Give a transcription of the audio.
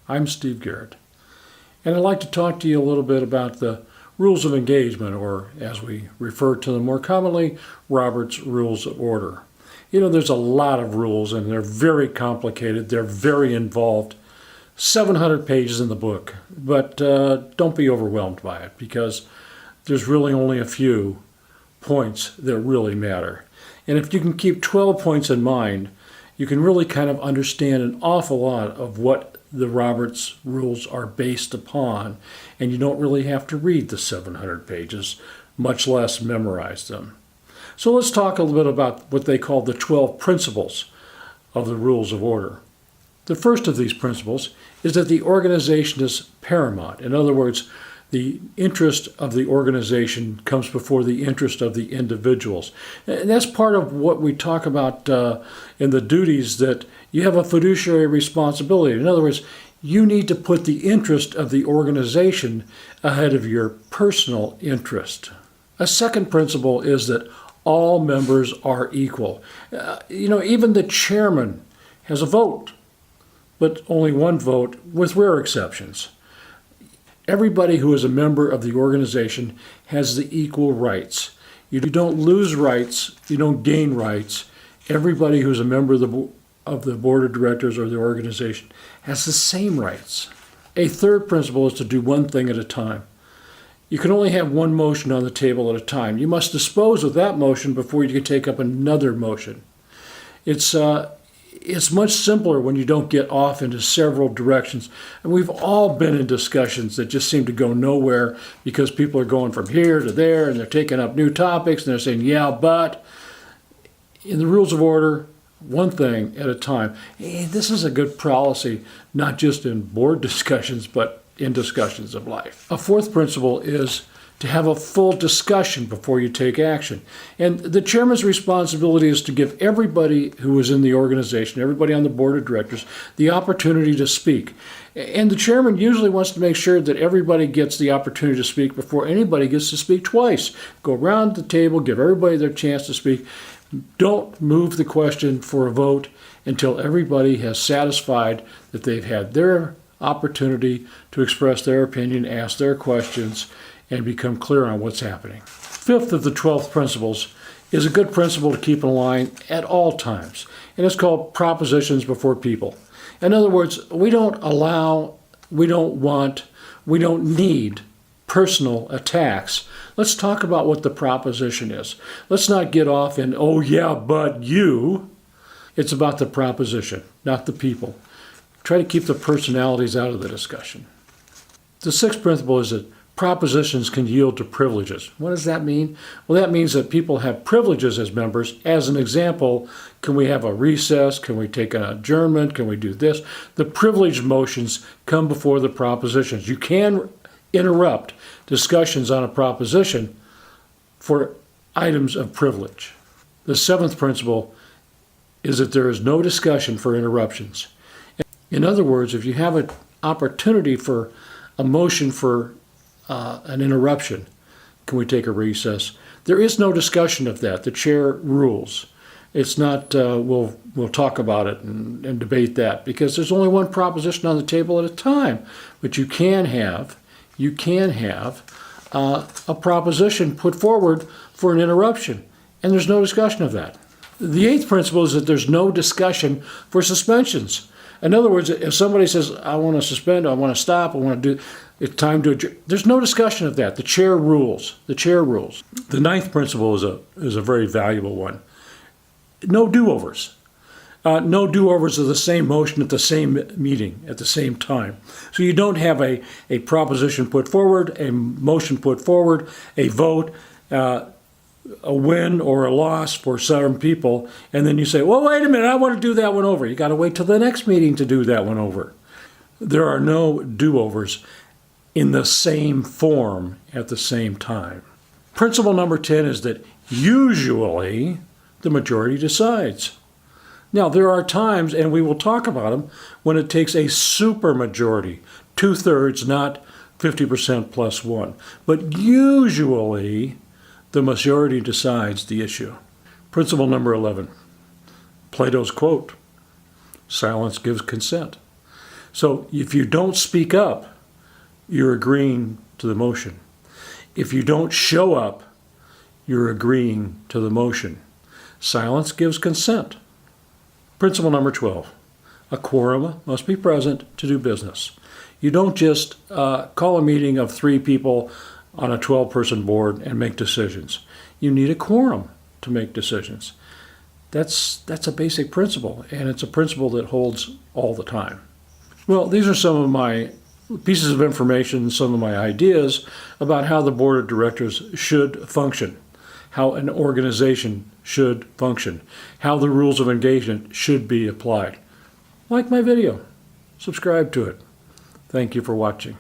I'm Steve Garrett, and I'd like to talk to you a little bit about the rules of engagement, or as we refer to them more commonly, Robert's Rules of Order. You know, there's a lot of rules, and they're very complicated, they're very involved. 700 pages in the book, but don't be overwhelmed by it, because there's really only a few points that really matter. And if you can keep 12 points in mind, you can really kind of understand an awful lot of what the Roberts rules are based upon, and you don't really have to read the 700 pages, much less memorize them. So let's talk a little bit about what they call the 12 principles of the Rules of Order. The first of these principles is that the organization is paramount. In other words, the interest of the organization comes before the interest of the individuals. And that's part of what we talk about in the duties, that you have a fiduciary responsibility. In other words, you need to put the interest of the organization ahead of your personal interest. A second principle is that all members are equal. Even the chairman has a vote, but only one vote, with rare exceptions. Everybody who is a member of the organization has the equal rights. You don't lose rights, you don't gain rights. Everybody who's a member of the board of directors or the organization has the same rights. A third principle is to do one thing at a time. You can only have one motion on the table at a time. You must dispose of that motion before you can take up another motion. It's much simpler when you don't get off into several directions. And we've all been in discussions that just seem to go nowhere because people are going from here to there and they're taking up new topics and they're saying, yeah, but. In the Rules of Order, one thing at a time. And this is a good policy, not just in board discussions, but in discussions of life. A fourth principle is to have a full discussion before you take action. And the chairman's responsibility is to give everybody who is in the organization, everybody on the board of directors, the opportunity to speak. And the chairman usually wants to make sure that everybody gets the opportunity to speak before anybody gets to speak twice. Go around the table, give everybody their chance to speak. Don't move the question for a vote until everybody has satisfied that they've had their opportunity to express their opinion, ask their questions, and become clear on what's happening. Fifth of the 12 principles is a good principle to keep in line at all times, and it's called propositions before people. In other words, we don't need personal attacks. Let's talk about what the proposition is. Let's not get off in, oh yeah, but you. It's about the proposition, not the people. Try to keep the personalities out of the discussion. The sixth principle is that propositions can yield to privileges. What does that mean? Well, that means that people have privileges as members. As an example, can we have a recess? Can we take an adjournment? Can we do this? The privileged motions come before the propositions. You can interrupt discussions on a proposition for items of privilege. The seventh principle is that there is no discussion for interruptions. In other words, if you have an opportunity for a motion for an interruption, can we take a recess? There is no discussion of that. The chair rules. It's not, we'll talk about it and debate that, because there's only one proposition on the table at a time. But you can have a proposition put forward for an interruption, and there's no discussion of that. The eighth principle is that there's no discussion for suspensions. In other words, if somebody says, I want to suspend, I want to stop, I want to do, it's time to adjourn, there's no discussion of that. The chair rules. The chair rules. The ninth principle is a very valuable one. No do-overs. No do-overs of the same motion at the same meeting, at the same time. So you don't have a proposition put forward, a motion put forward, a vote, a win or a loss for some people, and then you say, well, wait a minute, I want to do that one over. You got to wait till the next meeting to do that one over. There are no do-overs in the same form at the same time. Principle number 10 is that usually the majority decides. Now, there are times, and we will talk about them, when it takes a supermajority, 2/3, not 50% plus one. But usually, the majority decides the issue. Principle number 11, Plato's quote, silence gives consent. So if you don't speak up, you're agreeing to the motion. If you don't show up, you're agreeing to the motion. Silence gives consent. Principle number 12. A quorum must be present to do business. You don't just call a meeting of 3 people on a 12-person board and make decisions. You need a quorum to make decisions. That's a basic principle, and it's a principle that holds all the time. Well, these are some of my pieces of information, some of my ideas about how the board of directors should function, how an organization should function, how the rules of engagement should be applied. Like my video, subscribe to it. Thank you for watching.